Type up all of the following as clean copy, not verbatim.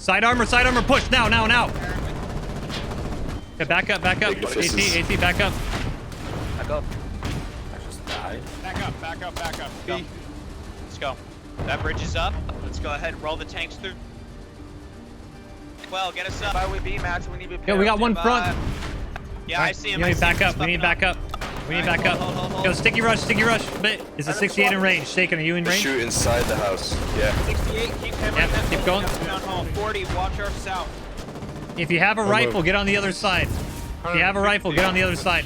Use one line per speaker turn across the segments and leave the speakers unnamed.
Side armor, push now. Okay, back up. AT, back up.
Back up.
I just died.
Back up.
Go. Let's go. That bridge is up. Let's go ahead and roll the tanks through. Well, get us up.
By we B, Max, we need to be
Yo, we got one front.
Yeah, I see him.
We need back up. We need back up.
Hold.
Go, sticky rush. But it's a 68 in range. Shaken, are you in range?
Shoot inside the house. Yeah.
68, keep hammering
Yep,
that.
keep going.
Down home. 40, watch our south.
If you have a rifle, get on the other side. If you have a rifle, get on the other side.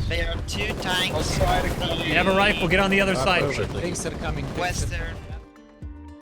There are 2 tanks.
If you have a rifle, get on the other side.
Things are coming.
Western.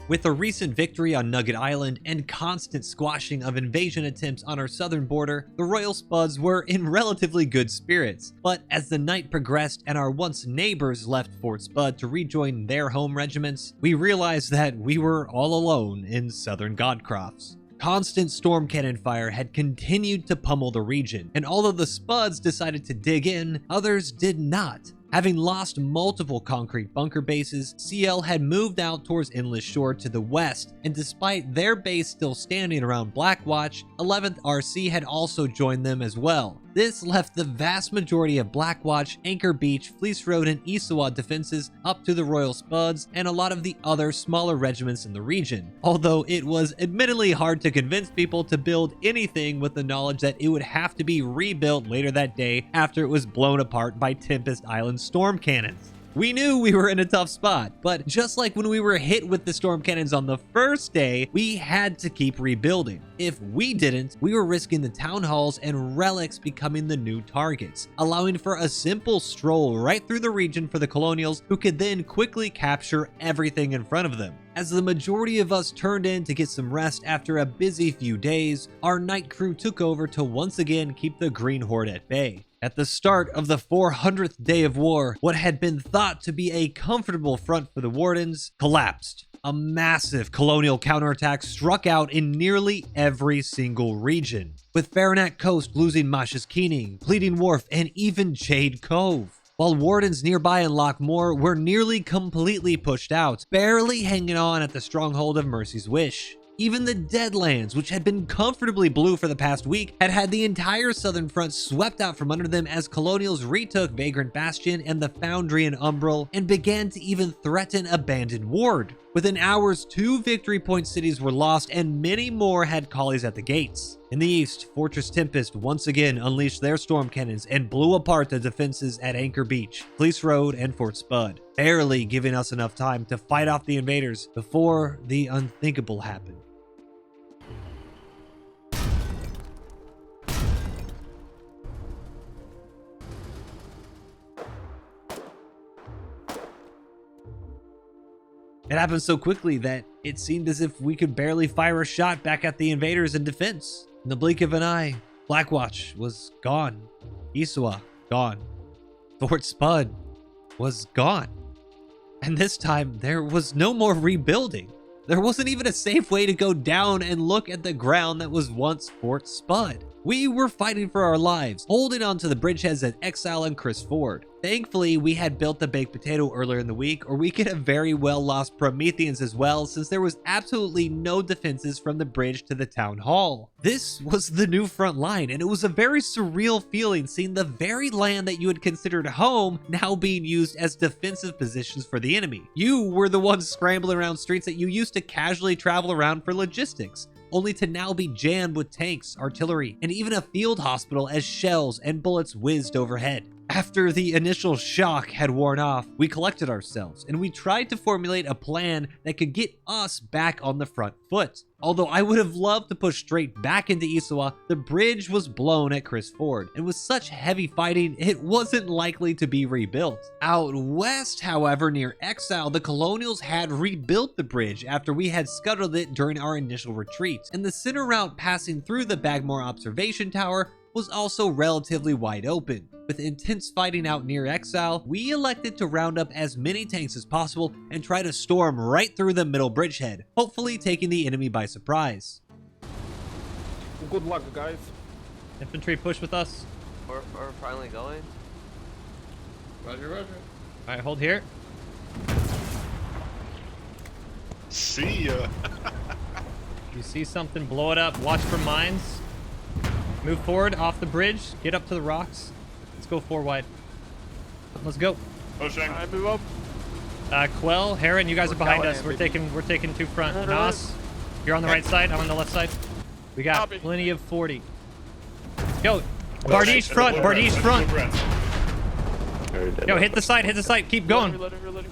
With a recent victory on Nugget Island and constant squashing of invasion attempts on our southern border, the Royal Spuds were in relatively good spirits. But as the night progressed and our once neighbors left Fort Spud to rejoin their home regiments, we realized that we were all alone in southern Godcrofts. Constant storm cannon fire had continued to pummel the region, and although the Spuds decided to dig in, others did not. Having lost multiple concrete bunker bases, CL had moved out towards Endless Shore to the west, and despite their base still standing around Blackwatch, 11th RC had also joined them as well. This left the vast majority of Blackwatch, Anchor Beach, Fleece Road, and Isawa defenses up to the Royal Spuds and a lot of the other smaller regiments in the region. Although it was admittedly hard to convince people to build anything with the knowledge that it would have to be rebuilt later that day after it was blown apart by Tempest Island storm cannons. We knew we were in a tough spot, but just like when we were hit with the storm cannons on the first day, we had to keep rebuilding. If we didn't, we were risking the town halls and relics becoming the new targets, allowing for a simple stroll right through the region for the Colonials, who could then quickly capture everything in front of them. As the majority of us turned in to get some rest after a busy few days, our night crew took over to once again keep the Green Horde at bay. At the start of the 400th day of war, what had been thought to be a comfortable front for the Wardens collapsed. A massive Colonial counterattack struck out in nearly every single region, with Farinac Coast losing Mash's Keening, Pleading Wharf, and even Jade Cove. While Wardens nearby in Lockmore were nearly completely pushed out, barely hanging on at the stronghold of Mercy's Wish. Even the Deadlands, which had been comfortably blue for the past week, had had the entire southern front swept out from under them as Colonials retook Vagrant Bastion and the Foundry and Umbral and began to even threaten Abandoned Ward. Within hours, 2 victory point cities were lost and many more had collies at the gates. In the east, Fortress Tempest once again unleashed their storm cannons and blew apart the defenses at Anchor Beach, Fleece Road, and Fort Spud, barely giving us enough time to fight off the invaders before the unthinkable happened. It happened so quickly that it seemed as if we could barely fire a shot back at the invaders in defense. In the blink of an eye, Blackwatch was gone. Isawa, gone. Fort Spud was gone. And this time, there was no more rebuilding. There wasn't even a safe way to go down and look at the ground that was once Fort Spud. We were fighting for our lives, holding on to the bridgeheads at Exile and Chris Ford. Thankfully, we had built the baked potato earlier in the week, or we could have very well lost Prometheans as well, since there was absolutely no defenses from the bridge to the town hall. This was the new front line, and it was a very surreal feeling seeing the very land that you had considered home now being used as defensive positions for the enemy. You were the ones scrambling around streets that you used to casually travel around for logistics, only to now be jammed with tanks, artillery, and even a field hospital as shells and bullets whizzed overhead. After the initial shock had worn off, we collected ourselves and we tried to formulate a plan that could get us back on the front foot. Although I would have loved to push straight back into Isawa, the bridge was blown at Chris Ford, and with such heavy fighting, it wasn't likely to be rebuilt. Out west, however, near Exile, the Colonials had rebuilt the bridge after we had scuttled it during our initial retreat, and the center route passing through the Bagmore Observation Tower was also relatively wide open. With intense fighting out near Exile, we elected to round up as many tanks as possible and try to storm right through the middle bridgehead, hopefully taking the enemy by surprise.
Good luck, guys.
Infantry push with us.
We're finally going.
Roger, roger.
Alright, hold here.
See ya.
You see something, blow it up. Watch for mines. Move forward off the bridge. Get up to the rocks. Let's go 4 wide. Let's go.
Pushing. I move up.
Quell, Heron, you guys are behind us. We're taking 2 front. Nas, you're on the right side. I'm on the left side. We got plenty of 40. Yo, Bardiche front. Bardiche front. Yo, hit the side. Hit the side. Keep going.
Reloading.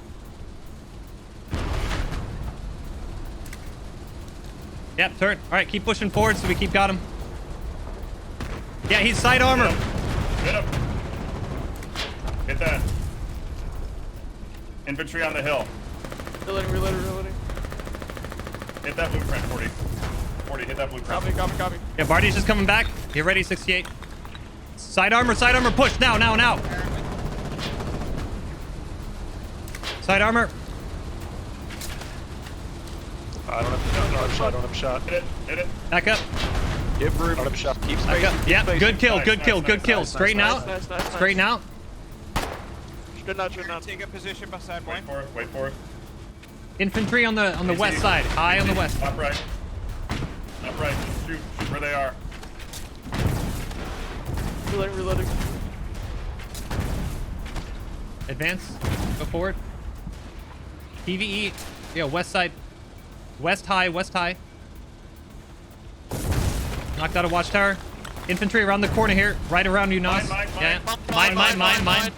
Yep, turn. All right, keep pushing forward so we got him. Yeah, he's side armor.
Hit him. Hit that. Infantry on the hill. Reloading. Hit that blueprint, 40. 40, hit that blueprint. Copy.
Yeah, Bardiche is coming back. Get ready, 68. Side armor, push. Now. Side armor.
I don't have a shot.
Hit it.
Back up.
Give room. I don't have a shot. Keep
Back
spacing.
up. Yeah, good kill.
Nice.
Straighten out. Straighten out.
Should not. Take a position beside point.
Wait for it.
Infantry on the west side. High on the west.
Upright. Just shoot where they are.
Reloading.
Advance. Go forward. PVE. Yeah, west side. West high. Knocked out a watchtower. Infantry around the corner here. Right around you, Nas.
Mine.
Yeah. Mine.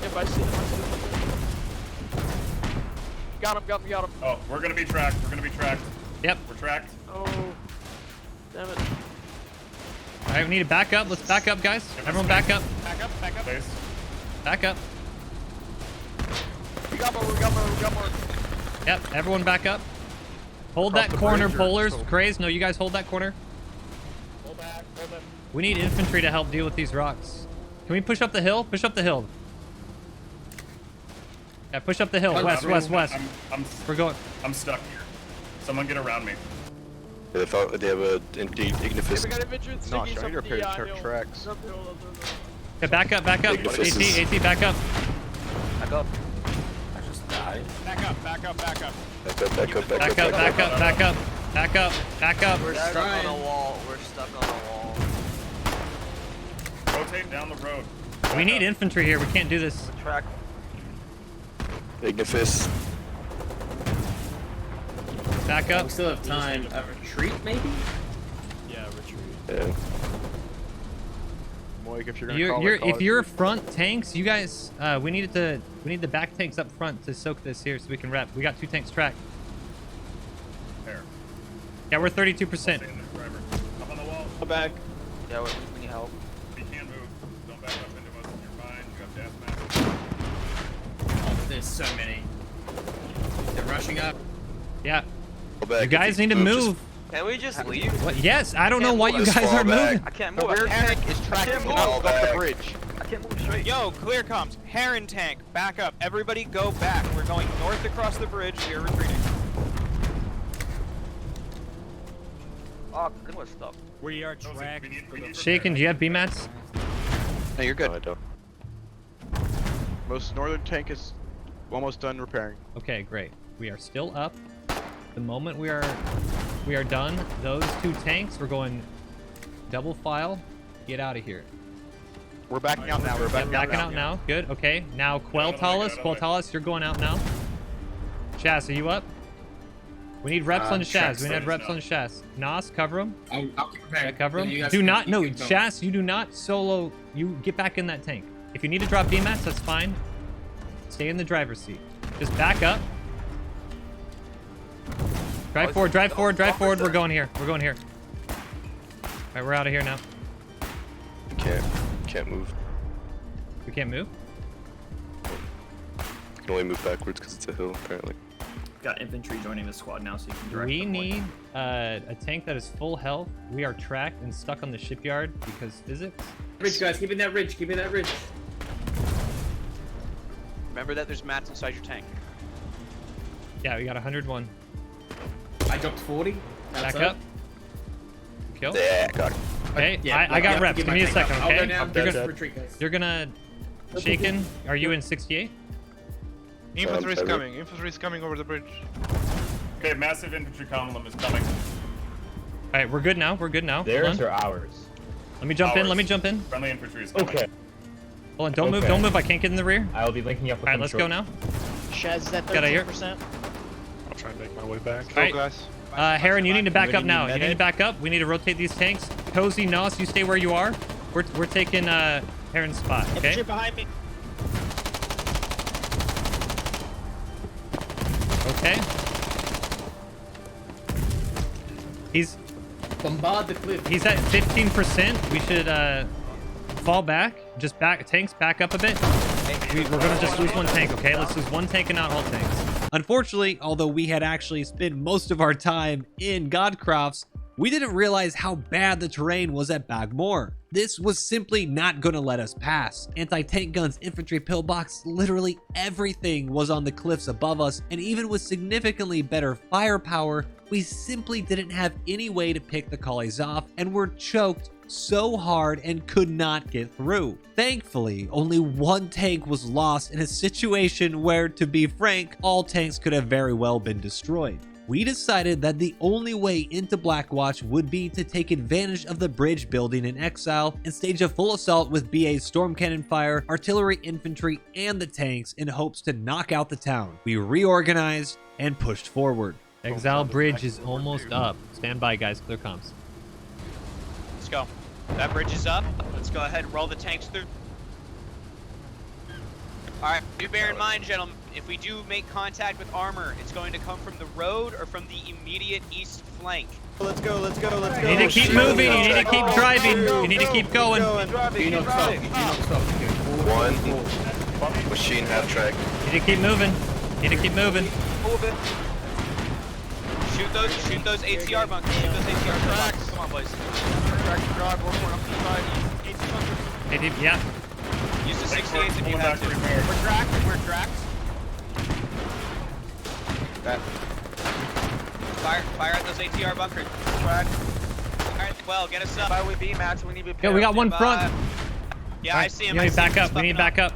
If I see them. Got him.
Oh, we're gonna be tracked.
Yep.
We're tracked.
Oh, damn it.
All right, we need to back up. Let's back up, guys. Everyone back up.
Back up.
Base.
Back up.
We got more.
Yep, everyone back up. Hold
Across
that
the
corner,
bridge or
polars.
so?
Craze, no, you guys hold that corner.
Hold back.
We need infantry to help deal with these rocks. Can we push up the hill? Push up the hill. Yeah, push up the hill. West. We're going.
I'm stuck here. Someone get around me.
They have a indeed Ignitus.
We got infantry
No,
sticking
I need to
some
repair
hill.
tracks.
Up hill.
Yeah, back up.
Ignitus
AT, back up.
Back up. I just died.
Back up.
Back up.
Back up.
We're stuck on a wall.
Rotate down the road.
We need infantry here. We can't do this.
Track.
Ignitus.
Back up.
We still have time. A retreat, maybe?
Yeah, retreat.
Yeah.
Moik, if you're gonna call
If you're front tanks, you guys, we need the back tanks up front to soak this here so we can rep. We got 2 tanks tracked.
There.
Yeah, we're 32%.
Stay in there, driver. Up on the wall.
Come back.
Yeah, we need help.
If you can't move, don't back up into us. You're fine. You have death match.
Oh, there's so many. They're rushing up.
Yeah.
Go back.
You guys need to move.
Can we just leave?
What? Yes, I don't know why you
Let's
guys
fall
are
back.
moving.
I can't
The
move.
rear tank is tracking
move.
up the bridge.
I can't move straight.
Yo, clear comms. Heron tank, back up. Everybody go back. We're going north across the bridge. We are retreating.
Oh, it was stuck.
We are
Those-
tracked.
we need
Shaken, do you have BMATs?
No, you're
No,
good.
I don't.
Most northern tank is almost done repairing.
Okay, great. We are still up. The moment we are done, those 2 tanks, we're going double file. Get out of here.
We're backing out now. We're
Backing out now. Good. Okay. Now Quell Talis, you're going out now. Shaz, are you up? We need reps on Shaz.
Tracks
We need
ready
reps
now.
on Shaz. Nas, cover him.
I'll keep preparing.
Yeah, cover
You
him.
guys
Do
can-
not.
you
No,
can come.
Shaz, you do not solo. You get back in that tank. If you need to drop BMATs, that's fine. Stay in the driver's seat. Just back up. Drive forward. We're going here. All right, we're out of here now.
Can't move.
We can't move.
You can only move backwards because it's a hill, apparently.
Got infantry joining the squad now, so you can direct
We
them.
need a tank that is full health. We are tracked and stuck on the shipyard because physics.
Ridge, guys, keep in that ridge.
Remember that there's mats inside your tank.
Yeah, we got 101.
I dropped 40.
Back up. Kill.
Yeah, got it.
Okay,
Yeah,
I got
yeah,
reps.
get
Give
my
me a
tank
second,
up. I'll go
okay?
now.
dead,
Just
dead.
retreat, guys.
You're gonna Shaken. Are you in 68?
Infantry is
Cyber.
coming. Infantry is coming over the bridge.
Okay, massive infantry column is coming.
All right, we're good now. We're good now.
Theirs
Hold
or
on.
ours?
Let me jump in.
Ours.
Let me jump in.
Friendly infantry is coming.
Okay.
Hold on. Don't move.
Okay.
Don't move. I can't get in the rear.
I'll be linking up with
All right,
them
let's go
shortly.
now.
Shaz is at
Got it here.
13%.
I'll try and make my way back.
All right.
guys.
Heron, you need to back
Anybody
up now.
need
You need to
med-ed?
back up. We need to rotate these tanks. Cozy, Nos, you stay where you are. We're taking Heron's spot. Okay.
Infantry behind me.
Okay. He's
Bombard the cliff.
He's at 15%. We should fall back. Just tanks back up a bit. We're gonna just lose one tank, okay? Let's lose one tank and not all tanks. Unfortunately, although we had actually spent most of our time in Godcrofts, we didn't realize how bad the terrain was at Bagmore. This was simply not gonna let us pass. Anti-tank guns, infantry pillbox, literally everything was on the cliffs above us, and even with significantly better firepower, we simply didn't have any way to pick the collies off and were choked so hard and could not get through. Thankfully, only one tank was lost in a situation where, to be frank, all tanks could have very well been destroyed. We decided that the only way into Blackwatch would be to take advantage of the bridge building in Exile and stage a full assault with BA's storm cannon fire, artillery, infantry, and the tanks in hopes to knock out the town. We reorganized and pushed forward. Exile bridge is almost up. Stand by, guys. Clear comms.
Let's go. That bridge is up. Let's go ahead and roll the tanks through. Alright, do bear in mind, gentlemen, if we do make contact with armor, it's going to come from the road or from the immediate east flank.
Let's go, let's go, let's go.
You need to keep moving. You need to keep driving. You need to keep going.
Do not stop. Do not stop.
One machine half track.
You need to keep moving. You need to keep moving.
Move it. Shoot those ATR bunkers. Shoot those ATR bunkers. Come on, boys.
Yeah.
Use the 68 if you
Pulling
have
back
to.
to repair.
We're tracked. We're tracked. Fire at those ATR bunkers. Tracked. Alright, well, get us up.
We B match. We need to be.
Yo, we got one front.
Yeah,
All
I
right,
see him.
You
I
need
see
back
him.
up. We need
He's
back up.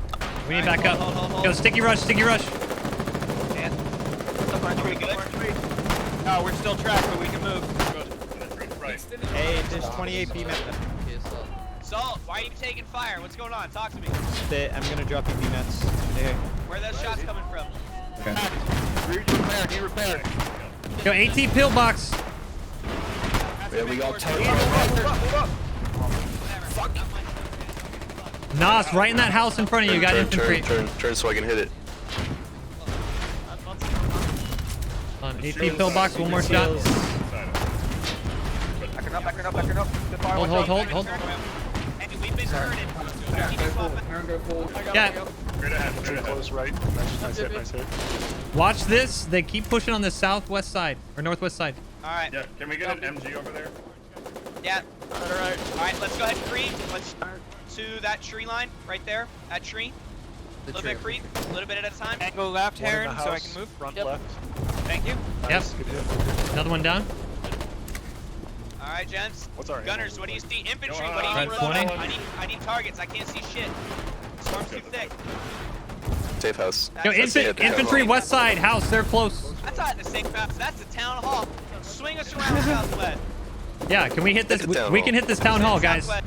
We need
All right,
back up.
hold.
Yo, sticky rush. Sticky rush.
And are we good? No, we're still tracked, but we can move.
Right.
Hey, there's 28 B mats.
Salt, why are you taking fire? What's going on? Talk to me.
I'm gonna drop you B mats. Hey.
Where are those shots coming from?
Need repaired.
Yo, AT pillbox.
Yeah, we got
Nas, right in that house in front of you. Got infantry.
Turn so I can hit it.
On AT pillbox. One more shot.
Backing up.
Hold.
Hey, we've been hurt.
Go forward.
Yeah.
Straight ahead.
Close right. Nice hit.
Watch this. They keep pushing on the southwest side or northwest side.
Alright.
Yeah, can we get an MG over there?
Yeah. Alright, let's go ahead and creep. Let's to that tree line right there. That tree. A little bit creep. A little bit at a time. Angle left, Heron, so I can move.
Front left.
Thank you.
Yep. Another one down.
Alright, gents.
What's our
Gunners, what do you see? Infantry,
Go on.
what do you see?
Right, 20.
I need targets. I can't see shit. Storm's too thick.
Safe house.
Yo,
That's
infantry west side house. They're close.
That's not the safe house. That's the town hall. Swing us around southwest.
Yeah, can we hit this?
Hit the town
We
hall.
can hit this town hall, guys.
Southwest.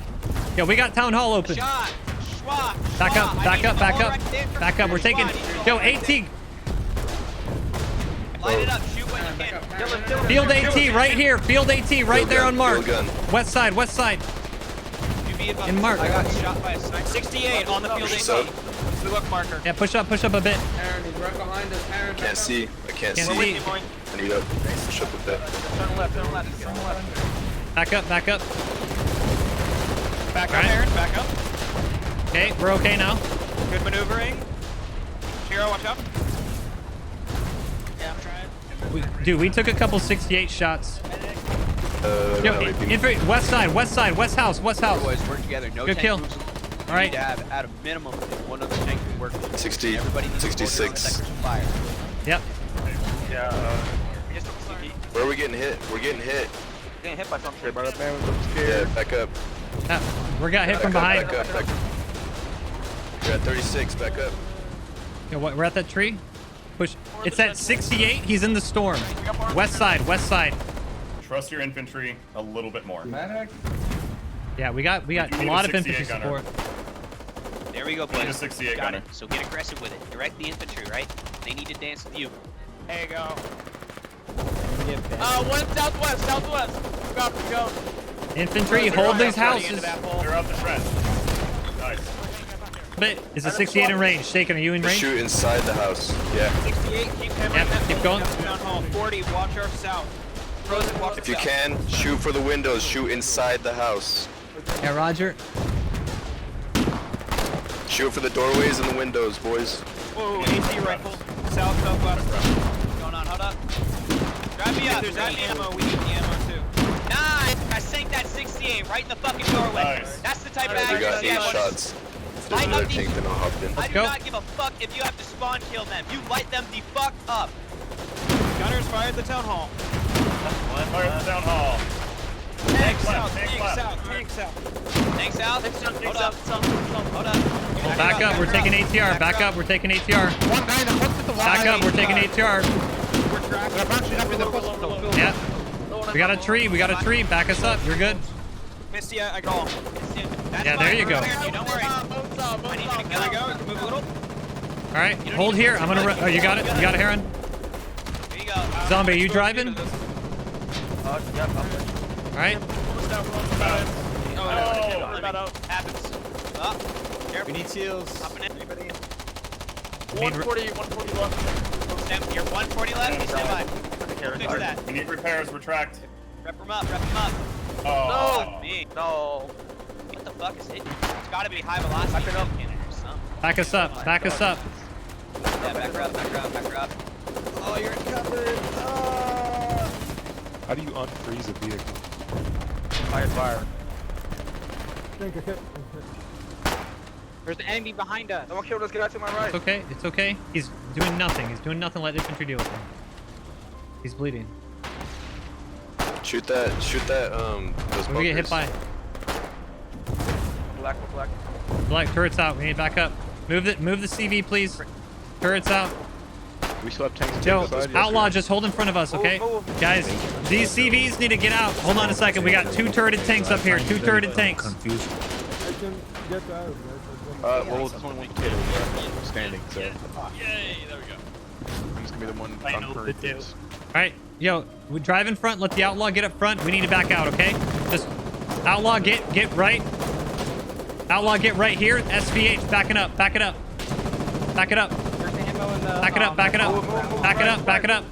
Yeah, we got town hall open.
Shot. Schwa.
Back up,
Schwa.
back
I need
up,
them
back
all
up.
right there.
Back up. We're taking.
Schwa,
Yo,
I need them all
AT.
right there. Light it up. Shoot what you can.
Field AT right here. Field AT right
Field
there
gun,
on mark.
field gun.
West side. In mark.
I got shot by a sniper. 68 on the field
Push
AT.
up.
It's the look marker.
Yeah, push up a bit.
Aaron, he's right behind us. Aaron,
Can't see. I can't
Can't
see.
see.
I need up. Push up with that.
Turn left. Turn left.
Back up.
Back up,
Alright.
Aaron. Back up.
Okay, we're okay now.
Good maneuvering. Shiro, watch out. Yeah, I'm trying.
Dude, we took a couple 68 shots. Yo,
No, repeat.
infantry, west house.
Boys, work together. No
Good
tank
kill.
moves.
All right.
We need to have at a minimum one of the tanks we work with.
60,
Everybody needs to work
66.
sectors of fire.
Yep.
Where are we getting hit? We're getting hit.
Getting hit by something.
Yeah, back up.
We got hit from
Back up,
behind.
back up. You're at 36, back up.
Yo, we're at that tree. Push. It's at 68. He's in the storm. West side, west side.
Trust your infantry a little bit more.
Yeah, we got
need
a
a
lot of
68
infantry
gunner.
support.
There we go,
Need a
boys.
68
Got
gunner.
it. So get aggressive with it. Direct the infantry, right? They need to dance with you.
There you go.
One southwest. Go.
Infantry, hold these houses.
They're out the trench. Nice.
But is a 68 in range? Shaken, are you in range?
Shoot inside the house. Yeah.
68, keep hammering
Yep,
that
keep
ball.
going.
Town hall. 40, watch our south. Frozen, watch
If you
south.
can, shoot for the windows. Shoot inside the house.
Yeah, Roger.
Shoot for the doorways and the windows, boys.
Whoa, AT rifle. South, southwest. What's going on? Hold up. Drive me up. There's any ammo. We need the ammo too. Nice. I sank that 68 right in the fucking doorway.
Nice.
That's the type of
We got
accuracy
8
I want.
shots. If there's another tank, then I'll hop in.
I do
go.
not give a fuck if you have to spawn kill them. You light them the fuck up.
Gunners fired the town hall.
Fire at the town hall.
Tank
left,
south,
tank
tank
left.
south, tank south. Tank south. Hold up. Hold up.
Well, back up. We're taking ATR. Back up. We're taking ATR.
One guy in the front with the
Back up. We're taking ATR.
We're tracking.
They're bouncing up in the footstone.
Yeah. We got a tree. We got a tree. Back us up. You're good.
Misty, I call.
Yeah, there you go.
Don't worry. I need you to kill it. Go. You can move a little.
All right. Hold here. I'm gonna. Oh, you got it. You got it, Heron.
There you go.
Zombie, are you driving? All right.
Happens. Up.
We need seals.
Hopping in.
140 left.
You're 140 left. You stand by. Fix that.
We need repairs. We're tracked.
Rep them up. Rep them up.
Oh.
Fuck me. No. What the fuck is it? It's gotta be high velocity. Back up. Or something.
Back us up. Back us up.
Yeah, back her up. Back her up. Back her up.
Oh, you're covered.
How do you unfreeze a vehicle?
Fire.
There's the enemy behind us.
Someone killed us. Get out to my right.
It's okay. It's okay. He's doing nothing. He's doing nothing. Let infantry deal with him. He's bleeding.
Shoot that. Those
We get hit by.
Black.
Black turrets out. We need to back up. Move the CV, please. Turrets out.
We still have tanks.
Joe,
inside. Yes,
outlaw,
sir.
just hold in front of us, okay?
Move.
Guys, these CVs need to get out. Hold on a second. We got 2 turreted tanks up here. 2 turreted tanks.
Well, there's only one potato standing, so.
Yay, there we go.
I'm just gonna be the one on current.
All right, yo, we drive in front. Let the outlaw get up front. We need to back out, okay? Just outlaw, get right. Outlaw, get right here. SVH, backing up. Back it up. Back it up. Back it up. Back it up. Back it up. Back it up.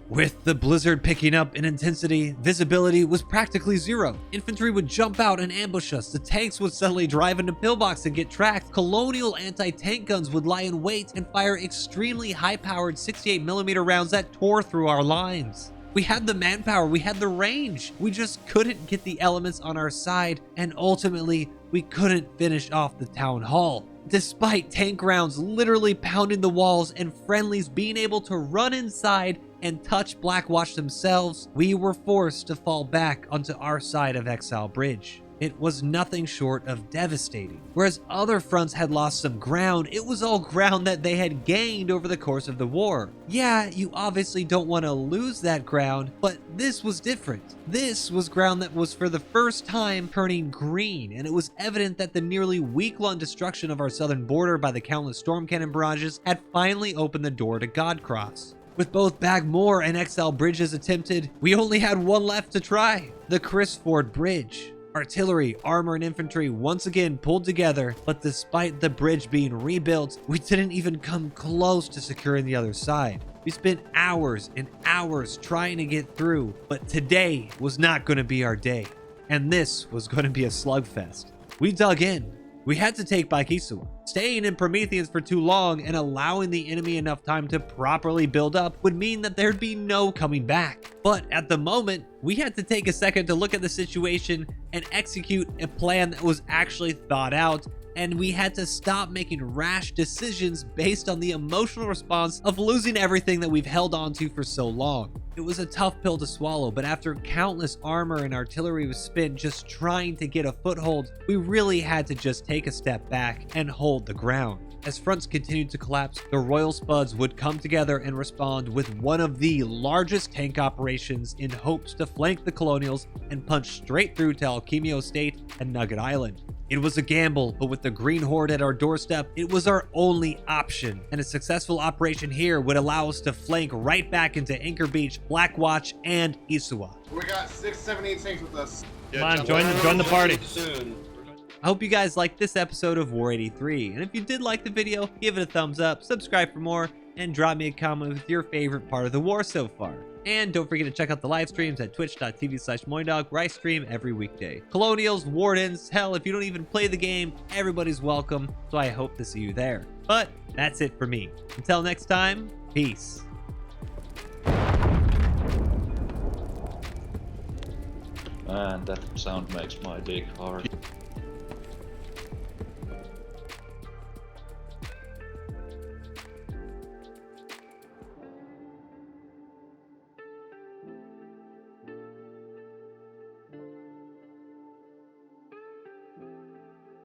With the blizzard picking up in intensity, visibility was practically zero. Infantry would jump out and ambush us. The tanks would suddenly drive into pillbox and get tracked. Colonial anti-tank guns would lie in wait and fire extremely high-powered 68mm rounds that tore through our lines. We had the manpower, we had the range. We just couldn't get the elements on our side, and ultimately, we couldn't finish off the town hall. Despite tank rounds literally pounding the walls and friendlies being able to run inside and touch Blackwatch themselves, we were forced to fall back onto our side of Exile Bridge. It was nothing short of devastating. Whereas other fronts had lost some ground, it was all ground that they had gained over the course of the war. Yeah, you obviously don't want to lose that ground, but this was different. This was ground that was for the first time turning green, and it was evident that the nearly week-long destruction of our southern border by the countless storm cannon barrages had finally opened the door to Godcross. With both Bagmore and Exile Bridges attempted, we only had one left to try, the Crisford Bridge. Artillery, armor, and infantry once again pulled together, but despite the bridge being rebuilt, we didn't even come close to securing the other side. We spent hours and hours trying to get through, but today was not going to be our day. And this was going to be a slugfest. We dug in. We had to take back Isua. Staying in Prometheans for too long and allowing the enemy enough time to properly build up would mean that there'd be no coming back. But at the moment, we had to take a second to look at the situation and execute a plan that was actually thought out, and we had to stop making rash decisions based on the emotional response of losing everything that we've held on to for so long. It was a tough pill to swallow, but after countless armor and artillery was spent just trying to get a foothold, we really had to just take a step back and hold the ground.
As fronts continued to collapse, the Royal Spuds would come together and respond with one of the largest tank operations in hopes to flank the Colonials and punch straight through to Alchemio State and Nugget Island. It was a gamble, but with the Green Horde at our doorstep, it was our only option, and a successful operation here would allow us to flank right back into Anchor Beach, Blackwatch, and Isuwa.
We got 6, 7, 8 tanks with us.
Come on, join the party.
I hope you guys liked this episode of War 83, and if you did like the video, give it a thumbs up, subscribe for more, and drop me a comment with your favorite part of the war so far. And don't forget to check out the live streams at twitch.tv/MoiDawg, where I stream every weekday. Colonials, Wardens, hell, if you don't even play the game, everybody's welcome, so I hope to see you there. But that's it for me. Until next time, peace.
Man, that sound makes my dick hard.